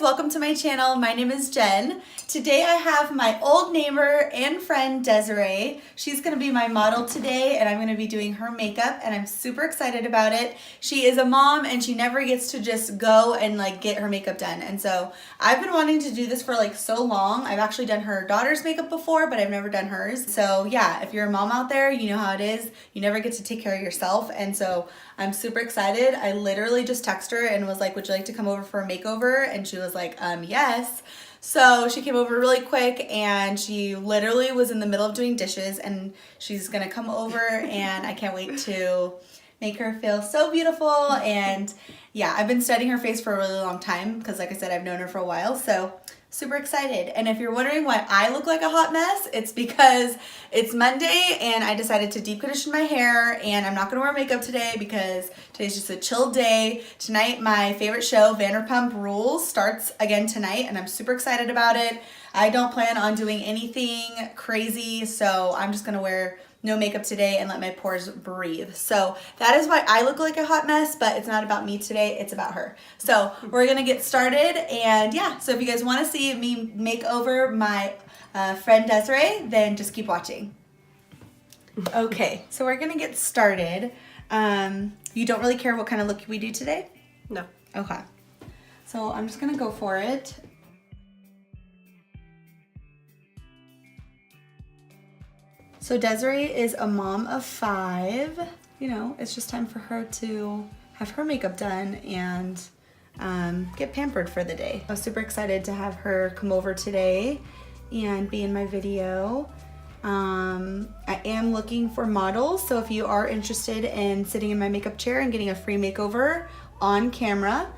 welcome to my channel. My name is Jen. Today I have my old neighbor and friend Desiree. She's gonna be my model today and I'm gonna be doing her makeup and I'm super excited about it. She is a mom and she never gets to just go and get her makeup done. And so I've been wanting to do this for so long. I've actually done her daughter's makeup before, but I've never done hers. So yeah, if you're a mom out there, you know how it is. You never get to take care of yourself. And so I'm super excited. I literally just texted her and was like, would you like to come over for a makeover? And she was like, yes. So she came over really quick and she literally was in the middle of doing dishes and she's gonna come over and I can't wait to make her feel so beautiful. And yeah, I've been studying her face for a really long time because like I said, I've known her for a while. So super excited. And if you're wondering why I look like a hot mess, it's because it's Monday and I decided to deep condition my hair and I'm not gonna wear makeup today because today's just a chill day. Tonight, my favorite show, Vanderpump Rules, starts again tonight and I'm super excited about it. I don't plan on doing anything crazy, so I'm just gonna wear no makeup today and let my pores breathe. So that is why I look like a hot mess, but it's not about me today, it's about her. So we're gonna get started and yeah, so if you guys wanna see me make over my friend Desiree, then just keep watching. Okay, so we're gonna get started. You don't really care what kind of look we do today? No. Okay, so I'm just gonna go for it. So Desiree is a mom of 5. You know, it's just time for her to have her makeup done and get pampered for the day. I was super excited to have her come over today and be in my video. I am looking for models, so if you are interested in sitting in my makeup chair and getting a free makeover on camera,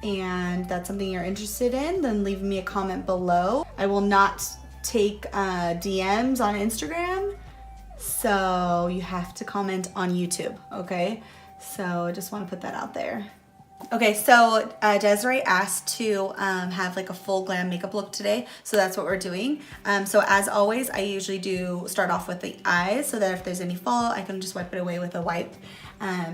and that's something you're interested in, then leave me a comment below. I will not take DMs on Instagram, so you have to comment on YouTube, okay? So I just want to put that out there. Okay, so Desiree asked to have a full glam makeup look today, so that's what we're doing. So as always, I usually do start off with the eyes so that if there's any fallout, I can just wipe it away with a wipe.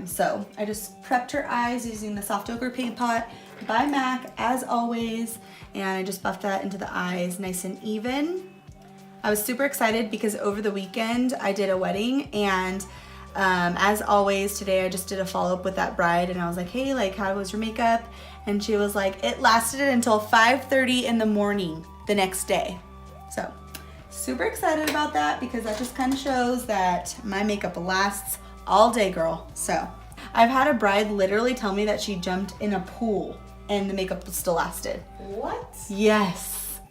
So I just prepped her eyes using the Soft Ochre Paint Pot by MAC, as always, and I just buffed that into the eyes nice and even. I was super excited because over the weekend I did a wedding and as always today I just did a follow-up with that bride and I was like, hey, how was your makeup? And she was like, it lasted until 5:30 in the morning the next day. So super excited about that because that just kind of shows that my makeup lasts all day, girl. So I've had a bride literally tell me that she jumped in a pool and the makeup still lasted. What? Yes.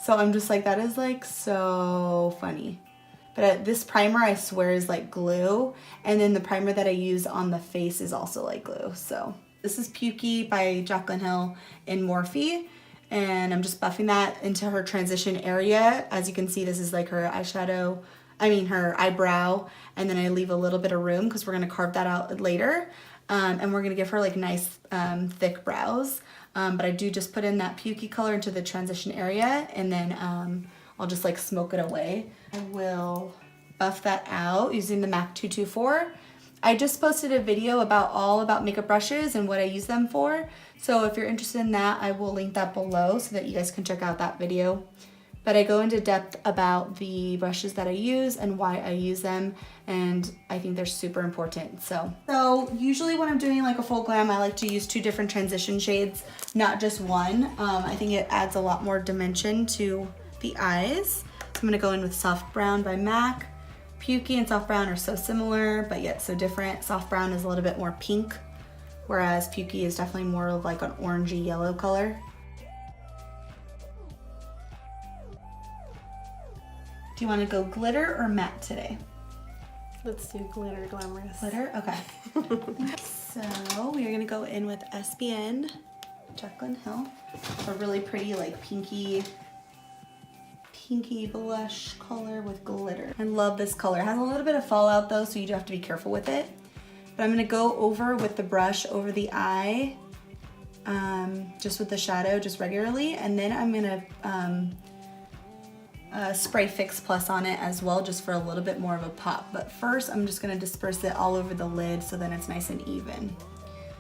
So I'm just like, that is so funny. But this primer I swear is glue. And then the primer that I use on the face is also glue. So this is Pukey by Jaclyn Hill in Morphe. And I'm just buffing that into her transition area. As you can see, this is her eyeshadow, her eyebrow. And then I leave a little bit of room because we're gonna carve that out later. And we're gonna give her nice thick brows. But I do just put in that Pukey color into the transition area and then I'll just smoke it away. I will buff that out using the MAC 224. I just posted a video all about makeup brushes and what I use them for. So if you're interested in that, I will link that below so that you guys can check out that video. But I go into depth about the brushes that I use and why I use them, and I think they're super important. So usually when I'm doing a full glam, I like to use 2 different transition shades, not just one. I think it adds a lot more dimension to the eyes. So I'm gonna go in with Soft Brown by MAC. Pukey and Soft Brown are so similar, but yet so different. Soft Brown is a little bit more pink, whereas Pukey is definitely more of an orangey yellow color. Do you want to go glitter or matte today? Let's do glitter glamorous. Glitter? Okay. So we are going to go in with SBN, Jaclyn Hill, a really pretty pinky blush color with glitter. I love this color. It has a little bit of fallout though, so you do have to be careful with it. But I'm going to go over with the brush over the eye, just with the shadow, just regularly. And then I'm going to spray Fix Plus on it as well, just for a little bit more of a pop. But first I'm just gonna disperse it all over the lid so then it's nice and even.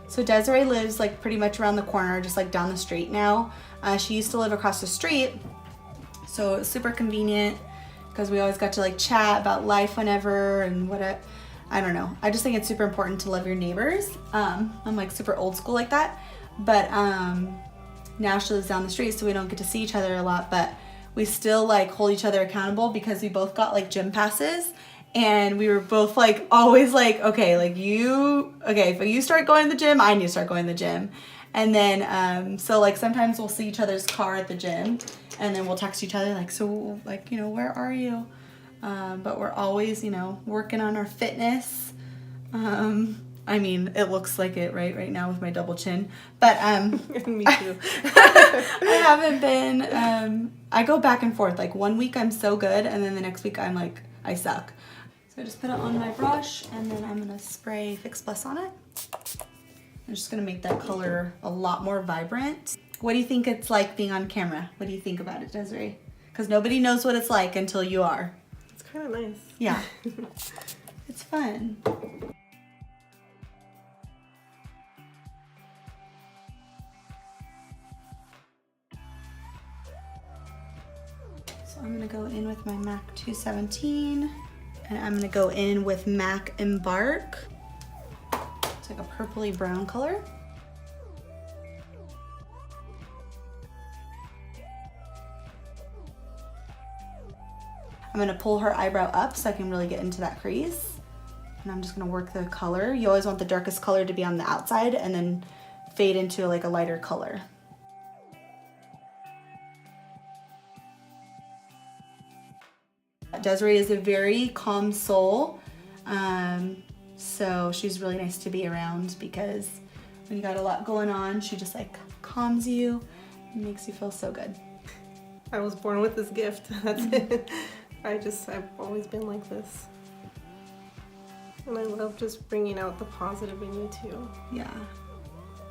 So Desiree lives like pretty much around the corner, just like down the street now. She used to live across the street, so it's super convenient because we always got to like chat about life whenever and I don't know. I just think it's super important to love your neighbors. I'm like super old school like that, but now she lives down the street, so we don't get to see each other a lot, but we still like hold each other accountable because we both got like gym passes. And we were both like always like, okay, if you start going to the gym, I need to start going to the gym. And then so like sometimes we'll see each other's car at the gym, and then we'll text each other like, so like, you know, where are you? But we're always, you know, working on our fitness. I mean, it looks like it right now with my double chin, but Me too. I haven't been. I go back and forth. Like 1 week I'm so good, and then the next week I'm like, I suck. So I just put it on my brush, and then I'm gonna spray Fix Plus on it. I'm just gonna make that color a lot more vibrant. What do you think it's like being on camera? What do you think about it, Desiree? Because nobody knows what it's like until you are. It's kind of nice. Yeah. It's fun. So I'm gonna go in with my MAC 217, and I'm gonna go in with MAC Embark. It's like a purpley brown color. I'm gonna pull her eyebrow up so I can really get into that crease. And I'm just gonna work the color. You always want the darkest color to be on the outside and then fade into like a lighter color. Desiree is a very calm soul. So she's really nice to be around because when you got a lot going on, she just like calms you and makes you feel so good. I was born with this gift. That's it. I've always been like this. And I love just bringing out the positive in you too. Yeah,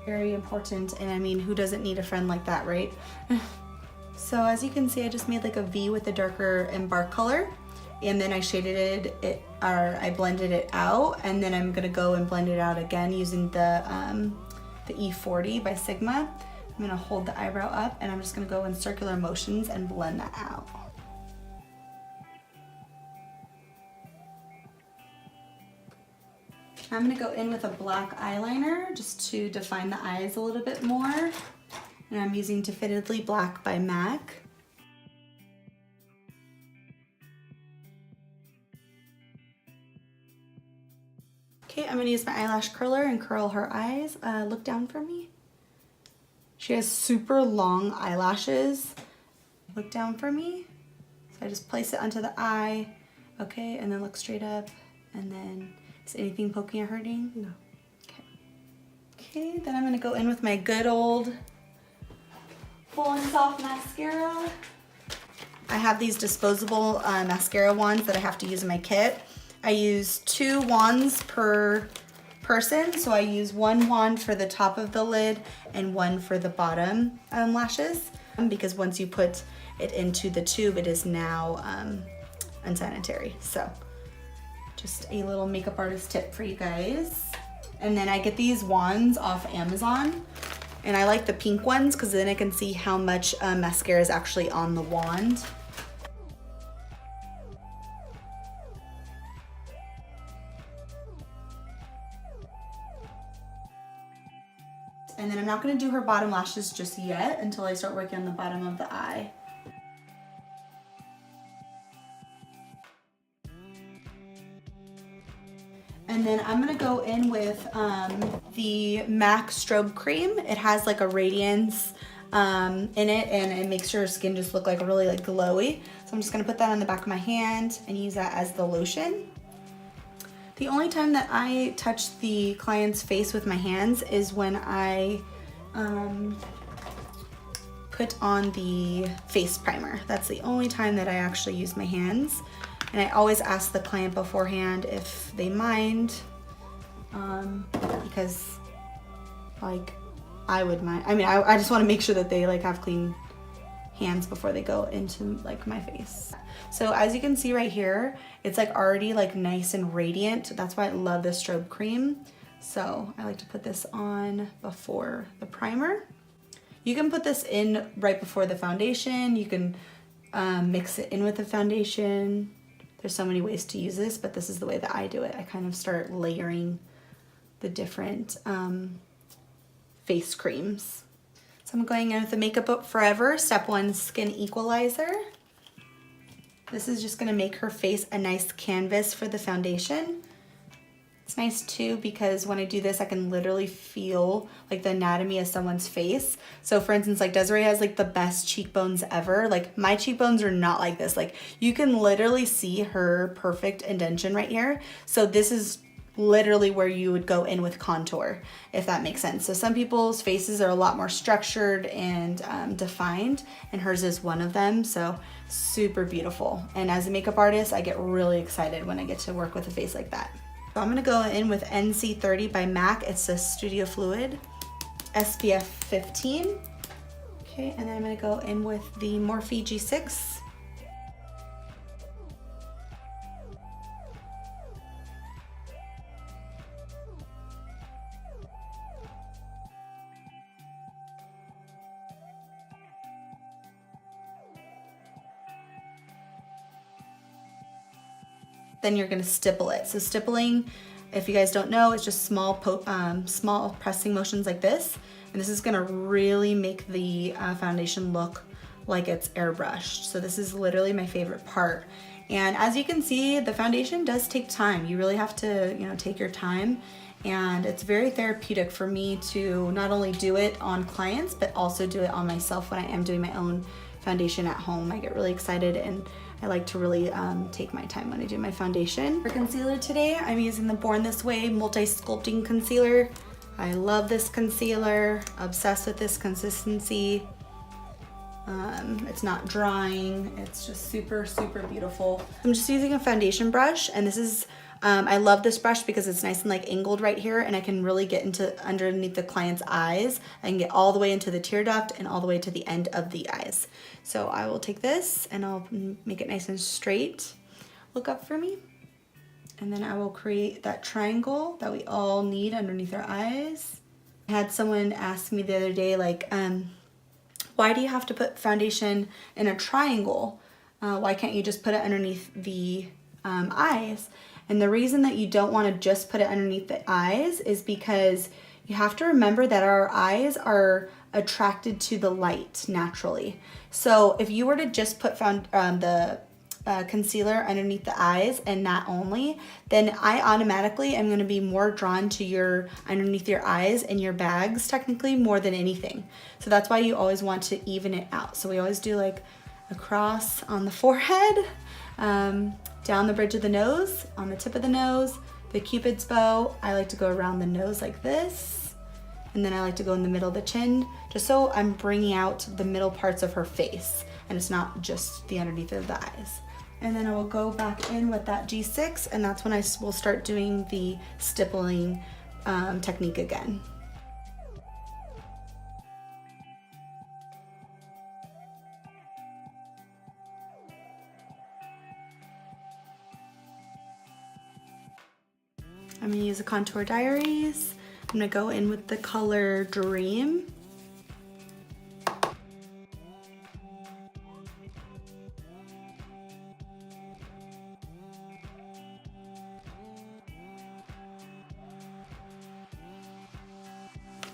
very important. And I mean, who doesn't need a friend like that, right? So as you can see, I just made like a V with a darker Embark color. And then I shaded it, or I blended it out, and then I'm gonna go and blend it out again using the E40 by Sigma. I'm gonna hold the eyebrow up, and I'm just gonna go in circular motions and blend that out. I'm gonna go in with a black eyeliner just to define the eyes a little bit more. And I'm using Definitely Black by MAC. Okay, I'm gonna use my eyelash curler and curl her eyes. Look down for me. She has super long eyelashes. Look down for me. So I just place it onto the eye. Okay, and then look straight up. And then, is anything poking or hurting? No. Okay. Okay, then I'm gonna go in with my good old Full and Soft mascara. I have these disposable mascara wands that I have to use in my kit. I use 2 wands per person, so I use 1 wand for the top of the lid and 1 for the bottom lashes, because once you put it into the tube, it is now unsanitary. So just a little makeup artist tip for you guys. And then I get these wands off Amazon, and I like the pink ones because then I can see how much mascara is actually on the wand. And then I'm not gonna do her bottom lashes just yet until I start working on the bottom of the eye. And then I'm gonna go in with the MAC Strobe Cream. It has like a radiance in it, and it makes your skin just look like really like glowy. So I'm just gonna put that on the back of my hand and use that as the lotion. The only time that I touch the client's face with my hands is when I put on the face primer. That's the only time that I actually use my hands. And I always ask the client beforehand if they mind, because like I would mind. I mean, I just want to make sure that they like have clean hands before they go into like my face. So as you can see right here, it's like already like nice and radiant. That's why I love this strobe cream. So I like to put this on before the primer. You can put this in right before the foundation. You can mix it in with the foundation. There's so many ways to use this, but this is the way that I do it. I kind of start layering the different face creams. So I'm going in with the Makeup Up Forever Step 1 Skin Equalizer. This is just gonna make her face a nice canvas for the foundation. It's nice too because when I do this, I can literally feel like the anatomy of someone's face. So for instance, like Desiree has like the best cheekbones ever. Like my cheekbones are not like this. Like you can literally see her perfect indentation right here. So this is literally where you would go in with contour, if that makes sense. So some people's faces are a lot more structured and defined, and hers is one of them. So super beautiful. And as a makeup artist, I get really excited when I get to work with a face like that. So I'm gonna go in with NC30 by MAC. It's a Studio Fluid, SPF 15. Okay, and then I'm gonna go in with the Morphe G6. Then you're gonna stipple it. So stippling, if you guys don't know, it's just small pressing motions like this. And this is gonna really make the foundation look like it's airbrushed. So this is literally my favorite part. And as you can see, the foundation does take time. You really have to, take your time. And it's very therapeutic for me to not only do it on clients, but also do it on myself when I am doing my own foundation at home. I get really excited and I like to really take my time when I do my foundation. For concealer today, I'm using the Born This Way Multi-Sculpting Concealer. I love this concealer, obsessed with this consistency. It's not drying, it's just super, super beautiful. I'm just using a foundation brush, and this is, I love this brush because it's nice and like angled right here, and I can really get into underneath the client's eyes. I can get all the way into the tear duct and all the way to the end of the eyes. So I will take this and I'll make it nice and straight. Look up for me. And then I will create that triangle that we all need underneath our eyes. I had someone ask me the other day, like, why do you have to put foundation in a triangle? Why can't you just put it underneath the eyes? And the reason that you don't want to just put it underneath the eyes is because you have to remember that our eyes are attracted to the light naturally. So if you were to just put the concealer underneath the eyes and that only, then I automatically am going to be more drawn to underneath your eyes and your bags technically more than anything. So that's why you always want to even it out. So we always do like a cross on the forehead, down the bridge of the nose, on the tip of the nose, the Cupid's bow. I like to go around the nose like this, and then I like to go in the middle of the chin, just so I'm bringing out the middle parts of her face, and it's not just the underneath of the eyes. And then I will go back in with that G6, and that's when I will start doing the stippling technique again. I'm gonna use the Contour Diaries. I'm gonna go in with the color Dream.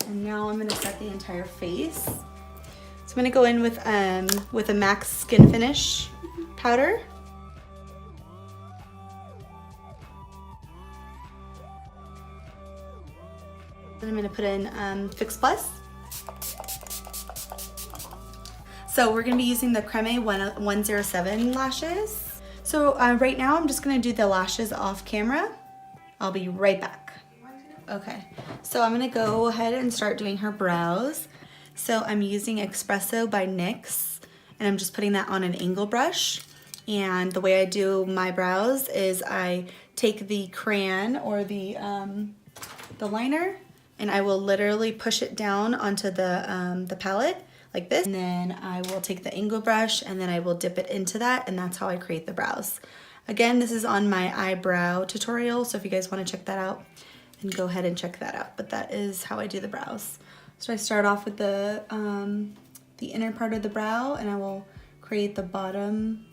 And now I'm gonna set the entire face. So I'm gonna go in with a MAC Skin Finish powder. Then I'm gonna put in Fix Plus. So we're gonna be using the Creme 107 lashes. So right now I'm just gonna do the lashes off camera. I'll be right back. Okay, so I'm gonna go ahead and start doing her brows. So I'm using Espresso by NYX, and I'm just putting that on an angle brush. And the way I do my brows is I take the crayon or the liner, and I will literally push it down onto the palette like this. And then I will take the angle brush and then I will dip it into that, and that's how I create the brows. Again, this is on my eyebrow tutorial, so if you guys want to check that out. and go ahead and check that out. But that is how I do the brows. So I start off with the inner part of the brow, and I will create the bottom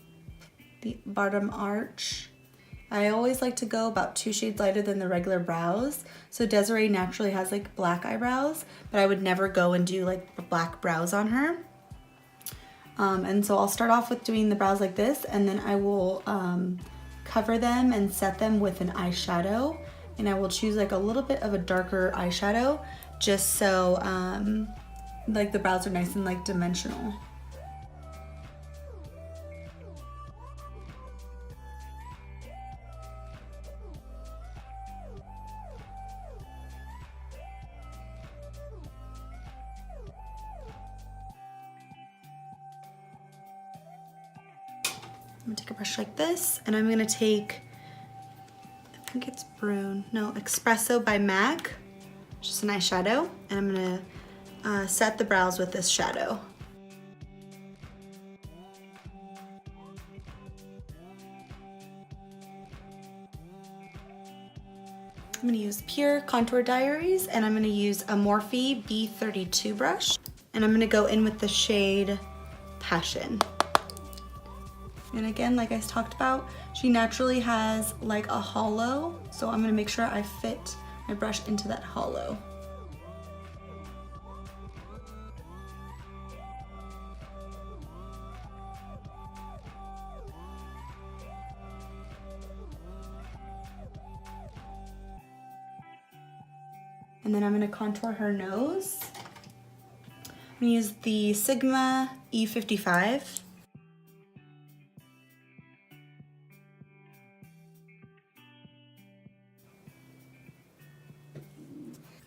arch. I always like to go about 2 shades lighter than the regular brows. So Desiree naturally has like black eyebrows, but I would never go and do like black brows on her. And so I'll start off with doing the brows like this, and then I will cover them and set them with an eyeshadow. And I will choose like a little bit of a darker eyeshadow, just so like the brows are nice and like dimensional. I'm gonna take a brush like this, and I'm gonna take, I think it's Espresso by MAC, just an eyeshadow, and I'm gonna set the brows with this shadow. I'm gonna use Pure Contour Diaries, and I'm gonna use a Morphe B32 brush, and I'm gonna go in with the shade Passion. And again, like I talked about, she naturally has like a hollow, so I'm gonna make sure I fit my brush into that hollow. And then I'm gonna contour her nose. I'm gonna use the Sigma E55.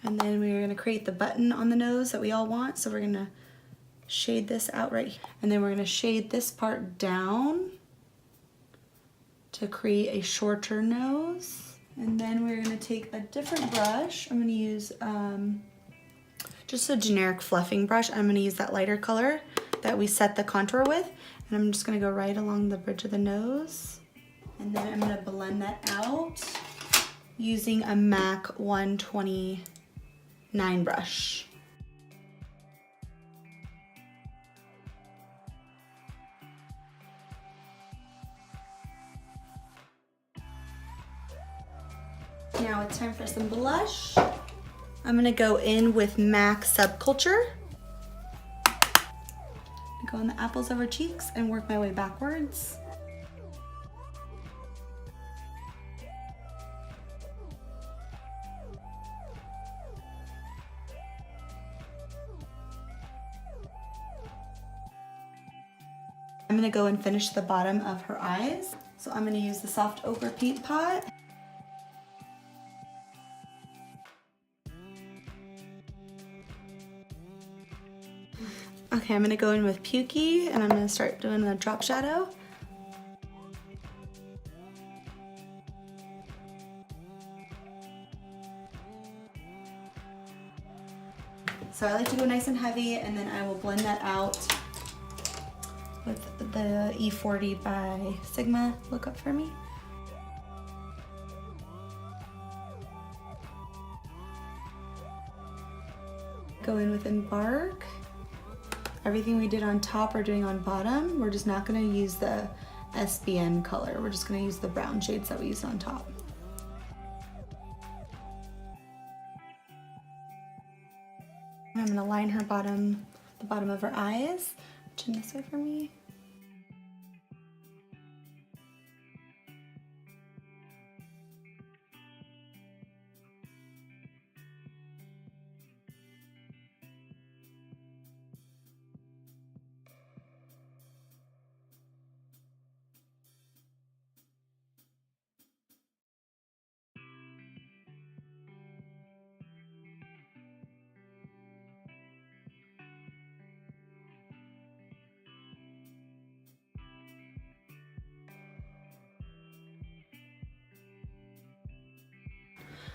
And then we're gonna create the button on the nose that we all want. So we're gonna shade this out right here. And then we're gonna shade this part down to create a shorter nose. And then we're gonna take a different brush. I'm gonna use just a generic fluffing brush. I'm gonna use that lighter color that we set the contour with. And I'm just gonna go right along the bridge of the nose. And then I'm gonna blend that out using a MAC 129 brush. Now it's time for some blush. I'm gonna go in with MAC Subculture. Go on the apples of her cheeks and work my way backwards. I'm gonna go and finish the bottom of her eyes. So I'm gonna use the soft ochre paint pot. Okay, I'm gonna go in with Pukey, and I'm gonna start doing the drop shadow. So I like to go nice and heavy, and then I will blend that out with the E40 by Sigma. Look up for me. Go in with Embark. Everything we did on top we're doing on bottom. We're just not gonna use the SBN color. We're just gonna use the brown shades that we used on top. I'm gonna line her bottom, the bottom of her eyes. Chin this way for me.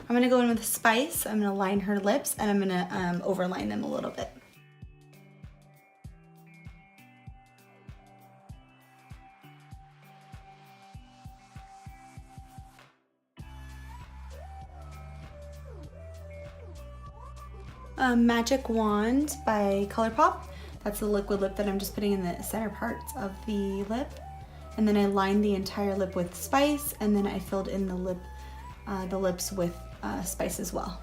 I'm gonna go in with Spice. I'm gonna line her lips, and I'm gonna overline them a little bit. Magic Wand by ColourPop. That's the liquid lip that I'm just putting in the center parts of the lip. And then I lined the entire lip with spice, and then I filled in the lips with spice as well.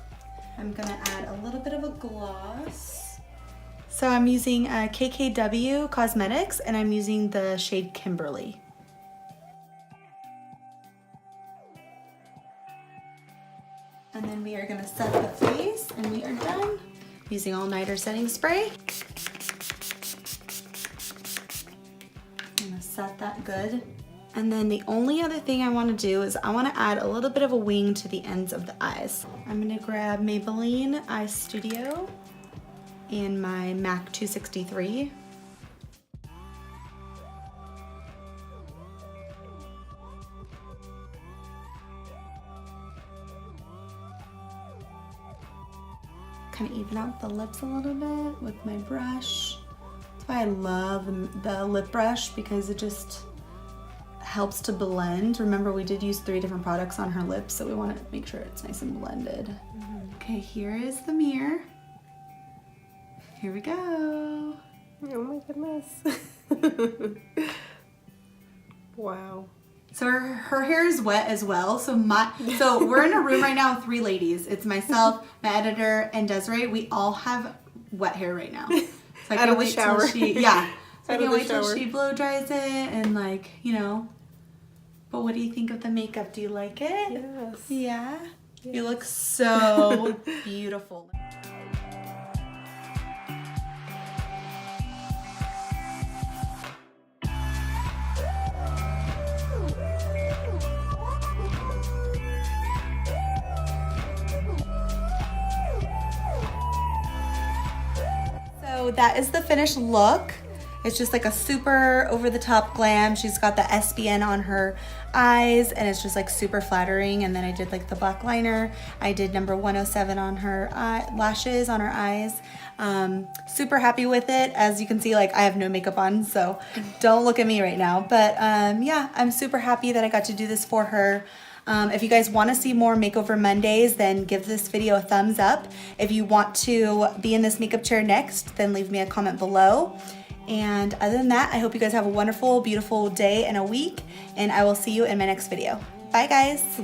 I'm gonna add a little bit of a gloss. So I'm using KKW Cosmetics, and I'm using the shade Kimberly. And then we are gonna set the face, and we are done using All Nighter setting spray. I'm gonna set that good. And then the only other thing I wanna do is I wanna add a little bit of a wing to the ends of the eyes. I'm gonna grab Maybelline Eye Studio and my MAC 263. Kind of even out the lips a little bit with my brush. That's why I love the lip brush, because it just helps to blend. Remember, we did use 3 different products on her lips, so we want to make sure it's nice and blended. Okay, here is the mirror. Here we go. Oh my goodness. Wow. So her hair is wet as well. So we're in a room right now with 3 ladies. It's myself, my editor, and Desiree. We all have wet hair right now. So I Out can't of the wait shower. till she, yeah. So I Out can't of the wait till shower. she blow dries it and, like, you know. But what do you think of the makeup? Do you like it? Yes. Yeah. Yes. You look so beautiful. So that is the finished look. It's just like a super over-the-top glam. She's got the SBN on her eyes, and it's just like super flattering. And then I did like the black liner. I did number 107 on her lashes on her eyes. Super happy with it. As you can see, like, I have no makeup on, so don't look at me right now. But yeah, I'm super happy that I got to do this for her. If you guys want to see more Makeover Mondays, then give this video a thumbs up. If you want to be in this makeup chair next, then leave me a comment below. And other than that, I hope you guys have a wonderful, beautiful day and a week, and I will see you in my next video. Bye, guys.